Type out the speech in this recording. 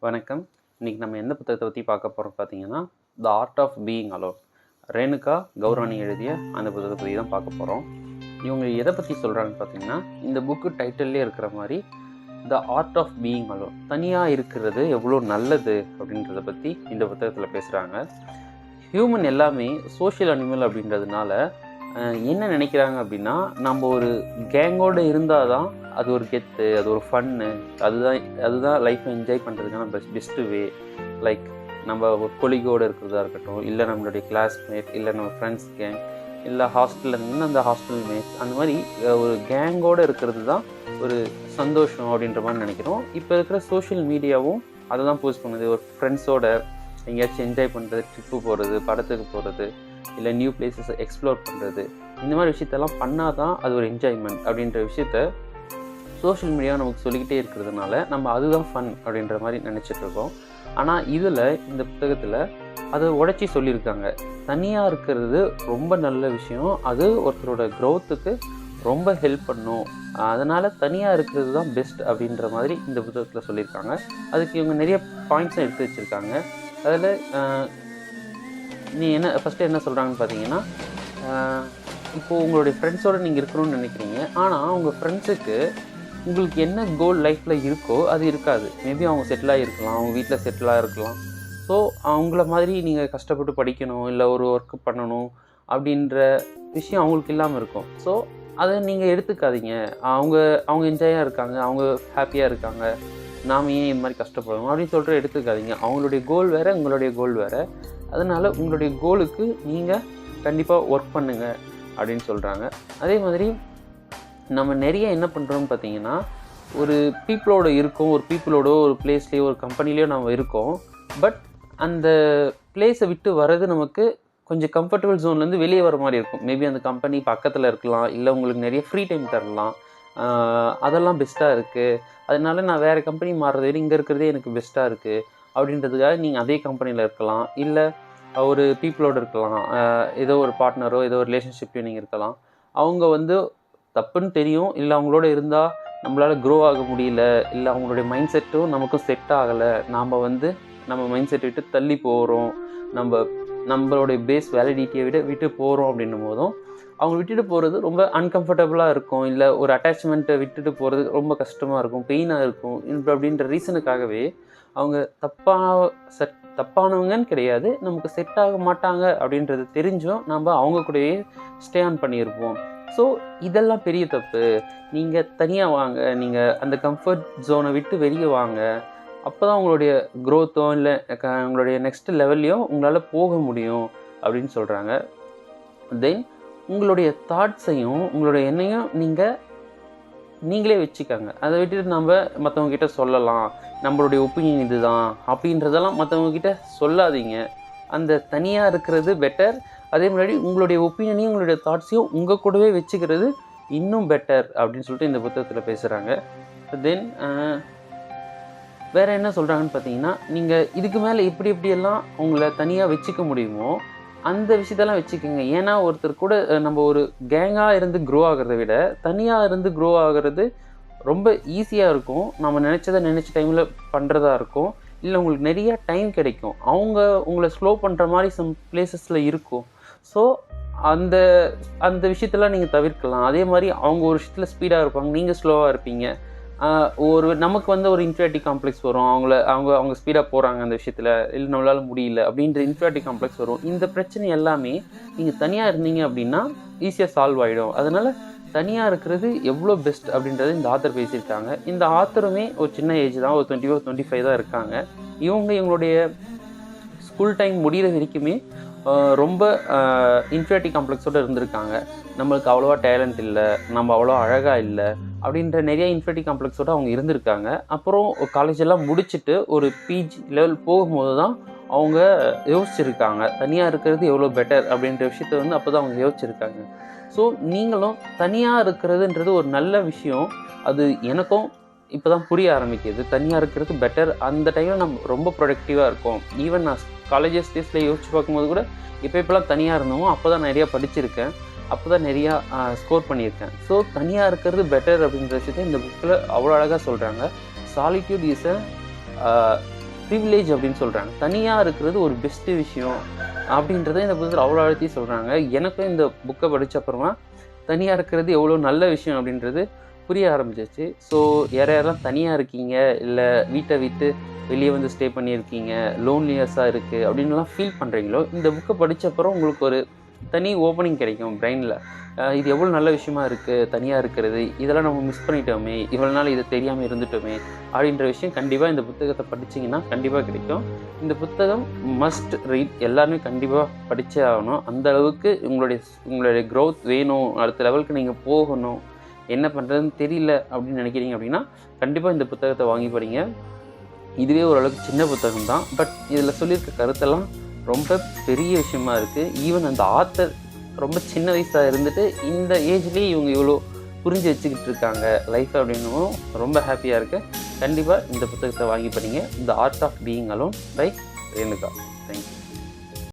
வணக்கம். இன்னைக்கு நம்ம எந்த புத்தகத்தை பற்றி பார்க்க போகிறோம் பார்த்தீங்கன்னா, the art of being alone. Renuka Gaurani எழுதிய அந்த புத்தகத்தை பற்றி தான் பார்க்க போகிறோம். இவங்க எதை பற்றி சொல்கிறாங்கன்னு பார்த்தீங்கன்னா, இந்த புக்கு டைட்டில்லே இருக்கிற மாதிரி the art of being alone, தனியாக இருக்கிறது எவ்வளோ நல்லது அப்படின்றத பற்றி இந்த புத்தகத்தில் பேசுகிறாங்க. ஹியூமன் எல்லாமே சோஷியல் அனிமல் அப்படின்றதுனால என்ன நினைக்கிறாங்க அப்படின்னா, நம்ம ஒரு கேங்கோடு இருந்தால் தான் அது ஒரு கெத்து, அது ஒரு ஃபன்னு, அதுதான் லைஃப்பை என்ஜாய் பண்ணுறதுக்கான பெஸ்ட்டு வே. லைக் நம்ம ஒரு கொலிகோடு இருக்கிறதா இருக்கட்டும், இல்லை நம்மளுடைய கிளாஸ்மேட், இல்லை நம்ம ஃப்ரெண்ட்ஸ் கேங், இல்லை ஹாஸ்டலில் இருந்தீங்கன்னா அந்த ஹாஸ்டல் மேட்ஸ், அந்த மாதிரி ஒரு கேங்கோடு இருக்கிறது தான் ஒரு சந்தோஷம் அப்படின்ற மாதிரி நினைக்கிறோம். இப்போ இருக்கிற சோஷியல் மீடியாவும் அதை தான் போஸ்ட் பண்ணுது. ஒரு ஃப்ரெண்ட்ஸோட எங்கேயாச்சும் என்ஜாய் பண்ணுறது, ட்ரிப்பு போகிறது, படத்துக்கு போகிறது, இல்லை நியூ பிளேசஸை எக்ஸ்ப்ளோர் பண்ணுறது, இந்த மாதிரி விஷயத்தெல்லாம் பண்ணால் தான் அது ஒரு என்ஜாய்மெண்ட் அப்படின்ற விஷயத்த சோஷியல் மீடியா நமக்கு சொல்லிக்கிட்டே இருக்கிறதுனால நம்ம அதுதான் ஃபன் அப்படின்ற மாதிரி நினச்சிட்ருக்கோம். ஆனால் இதில் இந்த புத்தகத்தில் அதை உடைச்சி சொல்லியிருக்காங்க. தனியாக இருக்கிறது ரொம்ப நல்ல விஷயம், அது ஒருத்தரோட க்ரோத்துக்கு ரொம்ப ஹெல்ப் பண்ணும், அதனால் தனியாக இருக்கிறது தான் பெஸ்ட் அப்படின்ற மாதிரி இந்த புத்தகத்தில் சொல்லியிருக்காங்க. அதுக்கு இவங்க நிறைய பாயிண்ட்ஸும் எடுத்து வச்சுருக்காங்க. அதில் ஃபஸ்ட்டு என்ன சொல்கிறாங்கன்னு பார்த்தீங்கன்னா, இப்போது உங்களுடைய ஃப்ரெண்ட்ஸோடு நீங்கள் இருக்கணும்னு நினைக்கிறீங்க, ஆனால் உங்கள் ஃப்ரெண்ட்ஸுக்கு உங்களுக்கு என்ன கோல் லைஃப்பில் இருக்கோ அது இருக்காது. மேபி அவங்க செட்டிலாக இருக்கலாம், அவங்க வீட்டில் செட்டிலாக இருக்கலாம். ஸோ அவங்கள மாதிரி நீங்கள் கஷ்டப்பட்டு படிக்கணும், இல்லை ஒரு ஒர்க்கு பண்ணணும் அப்படின்ற விஷயம் அவங்களுக்கு இல்லாமல் இருக்கும். ஸோ அதை நீங்கள் எடுத்துக்காதீங்க. அவங்க என்ஜாயாக இருக்காங்க, அவங்க ஹாப்பியாக இருக்காங்க, நாம் ஏன் இந்த மாதிரி கஷ்டப்படணும் அப்படின்னு சொல்லிட்டு எடுத்துக்காதீங்க. அவங்களுடைய கோல் வேறு, உங்களுடைய கோல் வேறு. அதனால் உங்களுடைய கோலுக்கு நீங்கள் கண்டிப்பாக ஒர்க் பண்ணுங்கள் அப்படின்னு சொல்கிறாங்க. அதே மாதிரி நம்ம நிறைய என்ன பண்ணுறோம்னு பார்த்தீங்கன்னா, ஒரு பீப்புளோட இருக்கோம், ஒரு பீப்புளோட ஒரு பிளேஸ்லேயோ ஒரு கம்பெனிலேயோ நம்ம இருக்கோம். பட் அந்த பிளேஸை விட்டு வர்றது நமக்கு கொஞ்சம் கம்ஃபர்டபுள் ஜோன்லேருந்து வெளியே வர மாதிரி இருக்கும். மேபி அந்த கம்பெனி பக்கத்தில் இருக்கலாம், இல்லை உங்களுக்கு நிறைய ஃப்ரீ டைம் தரலாம், அதெல்லாம் பெஸ்ட்டாக இருக்குது, அதனால நான் வேறு கம்பெனி மாறுறதை விட இங்கே இருக்கிறதே எனக்கு பெஸ்ட்டாக இருக்குது அப்படின்றதுக்காக நீங்கள் அதே கம்பெனியில் இருக்கலாம், இல்லை ஒரு பீப்புளோடு இருக்கலாம், ஏதோ ஒரு பார்ட்னரோ ஏதோ ஒரு ரிலேஷன்ஷிப்லையும் நீங்கள் இருக்கலாம். அவங்க தப்புன்னு தெரியும், இல்லை அவங்களோட இருந்தால் நம்மளால் க்ரோ ஆக முடியல, இல்லை அவங்களுடைய மைண்ட் செட்டும் நமக்கும் செட் ஆகலை, நாம் நம்ம மைண்ட் செட் விட்டு தள்ளி போகிறோம், நம்மளுடைய பேஸ் வேலிடிட்டியை விட்டு போகிறோம் அப்படின்னும் போதும் அவங்க விட்டுட்டு போகிறது ரொம்ப அன்கம்ஃபர்டபுளாக இருக்கும், இல்லை ஒரு அட்டாச்மெண்ட்டை விட்டுட்டு போகிறது ரொம்ப கஷ்டமாக இருக்கும், பெயினாக இருக்கும். அப்படின்ற ரீசனுக்காகவே அவங்க தப்பானவங்கன்னு கிடையாது, நமக்கு செட் ஆக மாட்டாங்க அப்படின்றது தெரிஞ்சும் நம்ம அவங்க கூடயே ஸ்டே ஆன் பண்ணியிருப்போம். ஸோ இதெல்லாம் பெரிய தப்பு. நீங்கள் தனியாக வாங்க, நீங்கள் அந்த கம்ஃபர்ட் ஜோனை விட்டு வெளியே வாங்க, அப்போ தான் உங்களுடைய க்ரோத்தோ இல்லை உங்களுடைய நெக்ஸ்ட் லெவல்லையும் உங்களால் போக முடியும் அப்படின்னு சொல்கிறாங்க. தென் உங்களுடைய தாட்ஸையும் உங்களுடைய எண்ணெயும் நீங்களே வச்சுக்காங்க. அதை விட்டுட்டு நம்ம மற்றவங்கக்கிட்ட சொல்லலாம், நம்மளுடைய ஒப்பீனியன் இது தான் அப்படின்றதெல்லாம் மற்றவங்கக்கிட்ட சொல்லாதீங்க. அந்த தனியாக இருக்கிறது பெட்டர். அதே முன்னாடி உங்களுடைய ஒப்பீனியனையும் உங்களுடைய தாட்ஸையும் உங்கள் கூடவே வச்சுக்கிறது இன்னும் பெட்டர் அப்படின்னு சொல்லிட்டு இந்த புத்தகத்தில் பேசுகிறாங்க. தென் வேறு என்ன சொல்கிறாங்கன்னு பார்த்தீங்கன்னா, நீங்கள் இதுக்கு மேலே எப்படியெல்லாம் உங்களை தனியாக வச்சுக்க முடியுமோ அந்த விஷயத்தெல்லாம் வச்சுக்கோங்க. ஏன்னா ஒருத்தர் கூட நம்ம ஒரு கேங்காக இருந்து க்ரோ ஆகிறத விட தனியாக இருந்து க்ரோ ஆகிறது ரொம்ப ஈஸியாக இருக்கும். நம்ம நினச்ச டைமில் பண்ணுறதா இருக்கும், இல்லை உங்களுக்கு நிறையா டைம் கிடைக்கும். அவங்க உங்களை ஸ்லோ பண்ணுற மாதிரி சம் பிளேசஸில் இருக்கும். ஸோ அந்த விஷயத்தெல்லாம் நீங்கள் தவிர்க்கலாம். அதே மாதிரி அவங்க ஒரு விஷயத்தில் ஸ்பீடாக இருப்பாங்க, நீங்கள் ஸ்லோவாக இருப்பீங்க. நமக்கு ஒரு இன்ஃபீரியாரிட்டி காம்ப்ளெக்ஸ் வரும். அவங்க ஸ்பீடாக போகிறாங்க அந்த விஷயத்தில், இல்லை நம்மளால் முடியல அப்படின்ற இன்ஃபீரியாரிட்டி காம்ப்ளெக்ஸ் வரும். இந்த பிரச்சனை எல்லாமே நீங்கள் தனியாக இருந்தீங்க அப்படின்னா ஈஸியாக சால்வ் ஆகிடும். அதனால் தனியாக இருக்கிறது எவ்வளோ பெஸ்ட் அப்படின்றது இந்த ஆத்தர் பேசியிருக்காங்க. இந்த ஆத்தருமே ஒரு சின்ன ஏஜ் தான், ஒரு 24-25 தான் இருக்காங்க. இவங்களுடைய ஸ்கூல் டைம் முடிகிற வரைக்குமே ரொம்ப இன்ஃபீரியாரிட்டி காம்ப்ளெக்ஸோடு இருந்திருக்காங்க. நம்மளுக்கு அவ்வளோவா டேலண்ட் இல்லை, நம்ம அவ்வளோ அழகாக இல்லை அப்படின்ற நிறைய இன்ஃபீரியாரிட்டி காம்ப்ளெக்ஸோடு அவங்க இருந்திருக்காங்க. அப்புறம் காலேஜெல்லாம் முடிச்சுட்டு ஒரு பிஜி லெவல் போகும்போது தான் அவங்க யோசிச்சுருக்காங்க, தனியாக இருக்கிறது எவ்வளோ பெட்டர் அப்படின்ற விஷயத்த அப்போ தான் அவங்க யோசிச்சுருக்காங்க. ஸோ நீங்களும் தனியாக இருக்கிறதுன்றது ஒரு நல்ல விஷயம். அது எனக்கும் இப்போ தான் புரிய ஆரம்பிக்குது. தனியாக இருக்கிறது பெட்டர். அந்த டைமில் நம்ம ரொம்ப ப்ரொடக்டிவாக இருக்கும். ஈவன் நான் காலேஜஸ் டேஸில் யோசிச்சு பார்க்கும்போது கூட இப்போலாம் தனியாக இருந்தோமோ அப்போ தான் நிறையா படிச்சிருக்கேன், அப்போ தான் நிறையா ஸ்கோர் பண்ணியிருக்கேன். ஸோ தனியாக இருக்கிறது பெட்டர் அப்படின்ற விஷயத்தை இந்த புக்கில் அவ்வளோ அழகாக சொல்கிறாங்க. சாலிட்யூட் இஸ் அ ப்ரிவிலேஜ் அப்படின்னு சொல்கிறாங்க. தனியாக இருக்கிறது ஒரு பெஸ்ட்டு விஷயம் அப்படின்றத இந்த புத்தகத்தில் அவ்வளோ அழுத்தி சொல்கிறாங்க. எனக்கும் இந்த புக்கை படித்த அப்புறமா தனியாக இருக்கிறது எவ்வளோ நல்ல விஷயம் அப்படின்றது புரிய ஆரம்பிச்சிச்சு. ஸோ யாரெல்லாம் தனியாக இருக்கீங்க, இல்லை வீட்டை விட்டு வெளியே வந்து ஸ்டே பண்ணியிருக்கீங்க, லோன்லியஸாக இருக்குது அப்படின்லாம் ஃபீல் பண்ணுறீங்களோ, இந்த புக்கை படித்தப்பறம் உங்களுக்கு ஒரு தனி ஓப்பனிங் கிடைக்கும் பிரெயினில். இது எவ்வளோ நல்ல விஷயமா இருக்குது தனியாக இருக்கிறது, இதெல்லாம் நம்ம மிஸ் பண்ணிட்டோமே, இவ்வளோ நாள் இது தெரியாமல் இருந்துட்டோமே அப்படின்ற விஷயம் கண்டிப்பாக இந்த புத்தகத்தை படிச்சிங்கன்னா கண்டிப்பாக கிடைக்கும். இந்த புத்தகம் மஸ்ட் ரீட், எல்லாருமே கண்டிப்பாக படித்தே ஆகணும். அந்த அளவுக்கு உங்களுடைய க்ரோத் வேணும், அடுத்த லெவலுக்கு நீங்கள் போகணும், என்ன பண்ணுறதுன்னு தெரியல அப்படின்னு நினைக்கிறீங்க அப்படின்னா கண்டிப்பாக இந்த புத்தகத்தை வாங்கி படிங்க. இதுவே ஓரளவுக்கு சின்ன புத்தகம் தான், பட் இதில் சொல்லியிருக்க கருத்தெல்லாம் ரொம்ப பெரிய விஷயமா இருக்குது. ஈவன் அந்த ஆத்தர் ரொம்ப சின்ன வயசாக இருந்துட்டு இந்த ஏஜ்லேயே இவங்க இவ்வளோ புரிஞ்சு வச்சுக்கிட்டு இருக்காங்க லைஃப் அப்படின்னும் ரொம்ப ஹாப்பியாக இருக்குது. கண்டிப்பாக இந்த புத்தகத்தை வாங்கி படிங்க. The art of being alone by Renuka. Thank you.